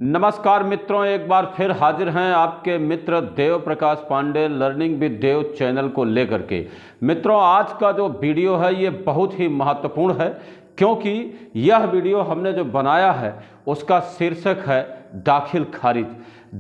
नमस्कार मित्रों, एक बार फिर हाजिर हैं आपके मित्र Dev Prakash Pandey learning with Dev channel को लेकर के। मित्रों, आज का जो वीडियो है ये बहुत ही महत्वपूर्ण है, क्योंकि यह वीडियो हमने जो बनाया है उसका शीर्षक है दाखिल खारिज।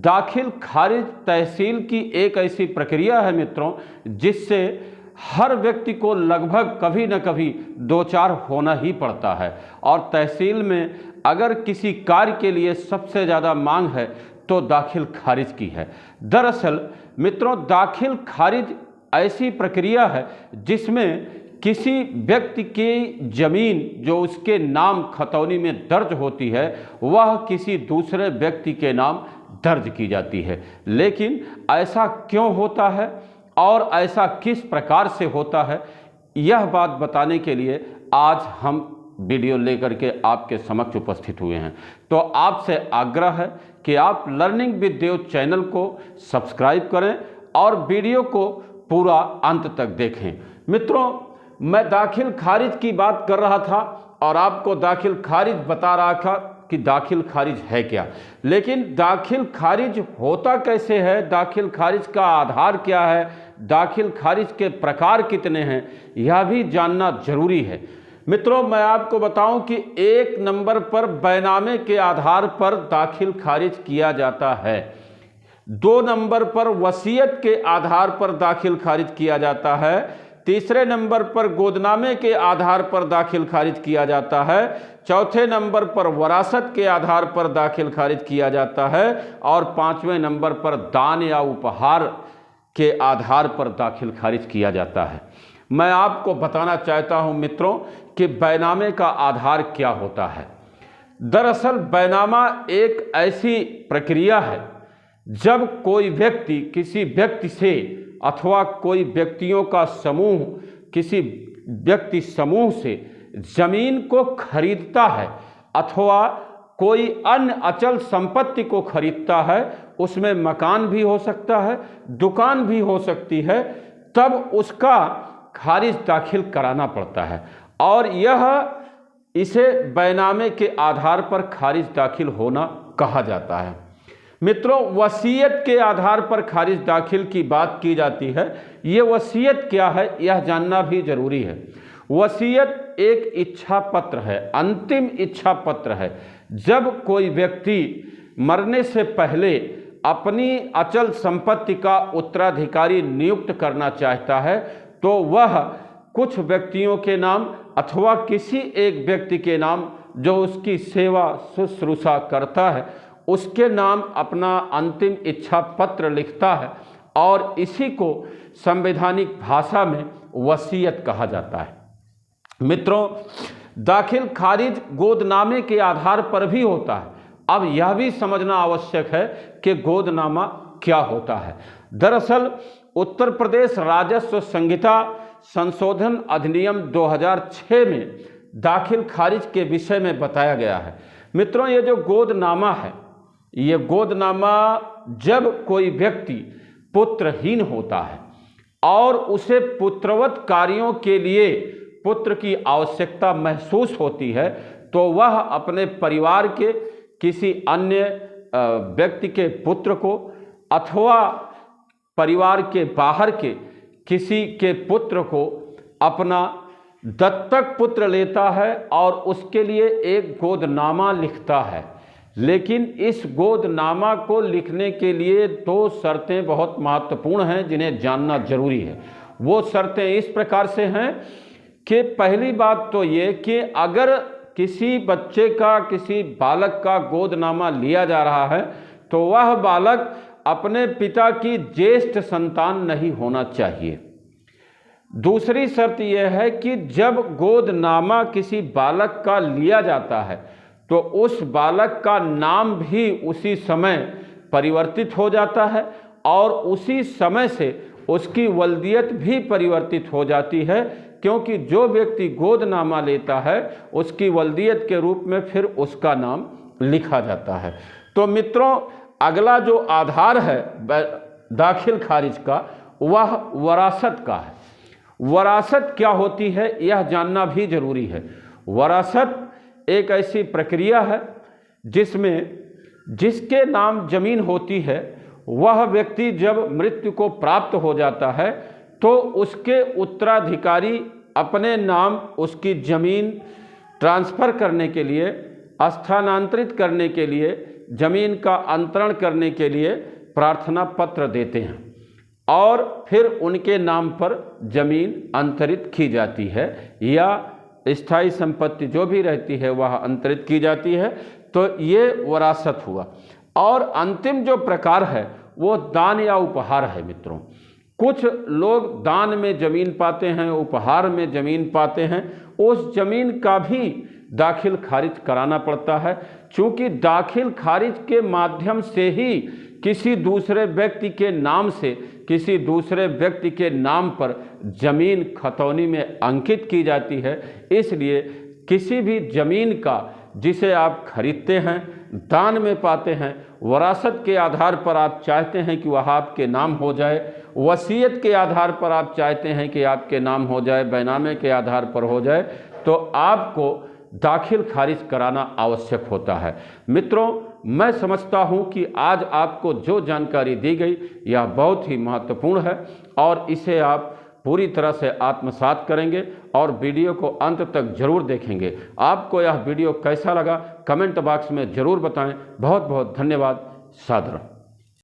दाखिल खारिज तहसील की एक ऐसी प्रक्रिया है मित्रों, जिससे हर व्यक्ति को लगभग कभी न कभी दो चार होना ही पड़ता है। और तहसील में अगर किसी कार्य के लिए सबसे ज़्यादा मांग है तो दाखिल खारिज की है। दरअसल मित्रों, दाखिल खारिज ऐसी प्रक्रिया है जिसमें किसी व्यक्ति की ज़मीन जो उसके नाम खतौनी में दर्ज होती है वह किसी दूसरे व्यक्ति के नाम दर्ज की जाती है। लेकिन ऐसा क्यों होता है और ऐसा किस प्रकार से होता है, यह बात बताने के लिए आज हम वीडियो लेकर के आपके समक्ष उपस्थित हुए हैं। तो आपसे आग्रह है कि आप लर्निंग विद देव चैनल को सब्सक्राइब करें और वीडियो को पूरा अंत तक देखें। मित्रों, मैं दाखिल खारिज की बात कर रहा था और आपको दाखिल खारिज बता रहा था कि दाखिल खारिज है क्या, लेकिन दाखिल खारिज होता कैसे है, दाखिल खारिज का आधार क्या है, दाखिल खारिज के प्रकार कितने हैं, यह भी जानना जरूरी है। मित्रों, मैं आपको बताऊं कि एक नंबर पर बैनामे के आधार पर दाखिल खारिज किया जाता है, दो नंबर पर वसीयत के आधार पर दाखिल खारिज किया जाता है, तीसरे नंबर पर गोदनामे के आधार पर दाखिल खारिज किया जाता है, चौथे नंबर पर वरासत के आधार पर दाखिल खारिज किया जाता है और पांचवें नंबर पर दान या उपहार के आधार पर दाखिल खारिज किया जाता है। मैं आपको बताना चाहता हूं मित्रों कि बैनामे का आधार क्या होता है। दरअसल बैनामा एक ऐसी प्रक्रिया है जब कोई व्यक्ति किसी व्यक्ति से अथवा कोई व्यक्तियों का समूह किसी व्यक्ति समूह से जमीन को खरीदता है अथवा कोई अन्य अचल संपत्ति को खरीदता है, उसमें मकान भी हो सकता है, दुकान भी हो सकती है, तब उसका खारिज दाखिल कराना पड़ता है और इसे बैनामे के आधार पर खारिज दाखिल होना कहा जाता है। मित्रों, वसीयत के आधार पर खारिज दाखिल की बात की जाती है। ये वसीयत क्या है यह जानना भी जरूरी है। वसीयत एक इच्छा पत्र है, अंतिम इच्छा पत्र है। जब कोई व्यक्ति मरने से पहले अपनी अचल संपत्ति का उत्तराधिकारी नियुक्त करना चाहता है तो वह कुछ व्यक्तियों के नाम अथवा किसी एक व्यक्ति के नाम जो उसकी सेवा शुश्रूषा करता है उसके नाम अपना अंतिम इच्छा पत्र लिखता है और इसी को संवैधानिक भाषा में वसीयत कहा जाता है। मित्रों, दाखिल खारिज गोदनामे के आधार पर भी होता है। अब यह भी समझना आवश्यक है कि गोदनामा क्या होता है। दरअसल उत्तर प्रदेश राजस्व संहिता संशोधन अधिनियम 2006 में दाखिल खारिज के विषय में बताया गया है। मित्रों, ये जो गोदनामा है, ये गोदनामा जब कोई व्यक्ति पुत्रहीन होता है और उसे पुत्रवत कार्यों के लिए पुत्र की आवश्यकता महसूस होती है तो वह अपने परिवार के किसी अन्य व्यक्ति के पुत्र को अथवा परिवार के बाहर के किसी के पुत्र को अपना दत्तक पुत्र लेता है और उसके लिए एक गोदनामा लिखता है। लेकिन इस गोदनामा को लिखने के लिए दो शर्तें बहुत महत्वपूर्ण हैं जिन्हें जानना जरूरी है। वो शर्तें इस प्रकार से हैं कि पहली बात तो ये कि अगर किसी बच्चे का किसी बालक का गोदनामा लिया जा रहा है तो वह बालक अपने पिता की ज्येष्ठ संतान नहीं होना चाहिए। दूसरी शर्त यह है कि जब गोदनामा किसी बालक का लिया जाता है तो उस बालक का नाम भी उसी समय परिवर्तित हो जाता है और उसी समय से उसकी वल्दियत भी परिवर्तित हो जाती है, क्योंकि जो व्यक्ति गोदनामा लेता है उसकी वल्दियत के रूप में फिर उसका नाम लिखा जाता है। तो मित्रों, अगला जो आधार है दाखिल खारिज का वह वरासत का है। वरासत क्या होती है यह जानना भी जरूरी है। वरासत एक ऐसी प्रक्रिया है जिसमें जिसके नाम जमीन होती है वह व्यक्ति जब मृत्यु को प्राप्त हो जाता है तो उसके उत्तराधिकारी अपने नाम उसकी जमीन ट्रांसफ़र करने के लिए, स्थानांतरित करने के लिए, जमीन का अंतरण करने के लिए प्रार्थना पत्र देते हैं और फिर उनके नाम पर जमीन अंतरित की जाती है या स्थायी संपत्ति जो भी रहती है वह अंतरित की जाती है। तो ये वरासत हुआ। और अंतिम जो प्रकार है वो दान या उपहार है। मित्रों, कुछ लोग दान में ज़मीन पाते हैं, उपहार में ज़मीन पाते हैं, उस ज़मीन का भी दाखिल खारिज कराना पड़ता है, क्योंकि दाखिल खारिज के माध्यम से ही किसी दूसरे व्यक्ति के नाम से, किसी दूसरे व्यक्ति के नाम पर ज़मीन खतौनी में अंकित की जाती है। इसलिए किसी भी ज़मीन का जिसे आप खरीदते हैं, दान में पाते हैं, वरासत के आधार पर आप चाहते हैं कि वह आपके नाम हो जाए, वसीयत के आधार पर आप चाहते हैं कि आपके नाम हो जाए, बैनामे के आधार पर हो जाए, तो आपको दाखिल खारिज कराना आवश्यक होता है। मित्रों, मैं समझता हूं कि आज आपको जो जानकारी दी गई यह बहुत ही महत्वपूर्ण है और इसे आप पूरी तरह से आत्मसात करेंगे और वीडियो को अंत तक जरूर देखेंगे। आपको यह वीडियो कैसा लगा कमेंट बॉक्स में ज़रूर बताएं। बहुत बहुत धन्यवाद। सादर।